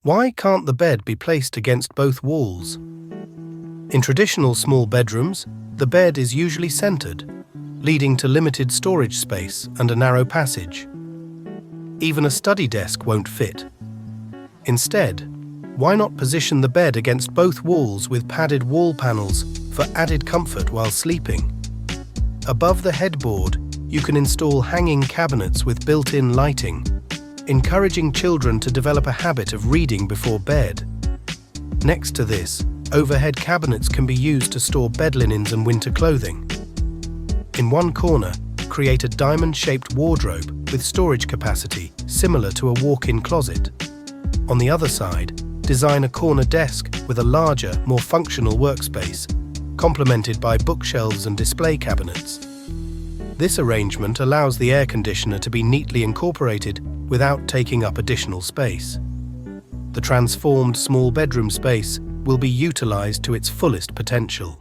Why can't the bed be placed against both walls? In traditional small bedrooms, the bed is usually centered, leading to limited storage space and a narrow passage. Even a study desk won't fit. Instead, why not position the bed against both walls with padded wall panels for added comfort while sleeping? Above the headboard, you can install hanging cabinets with built-in lighting, encouraging children to develop a habit of reading before bed. Next to this, overhead cabinets can be used to store bed linens and winter clothing. In one corner, create a diamond-shaped wardrobe with storage capacity similar to a walk-in closet. On the other side, design a corner desk with a larger, more functional workspace, complemented by bookshelves and display cabinets. This arrangement allows the air conditioner to be neatly incorporated without taking up additional space. The transformed small bedroom space will be utilized to its fullest potential.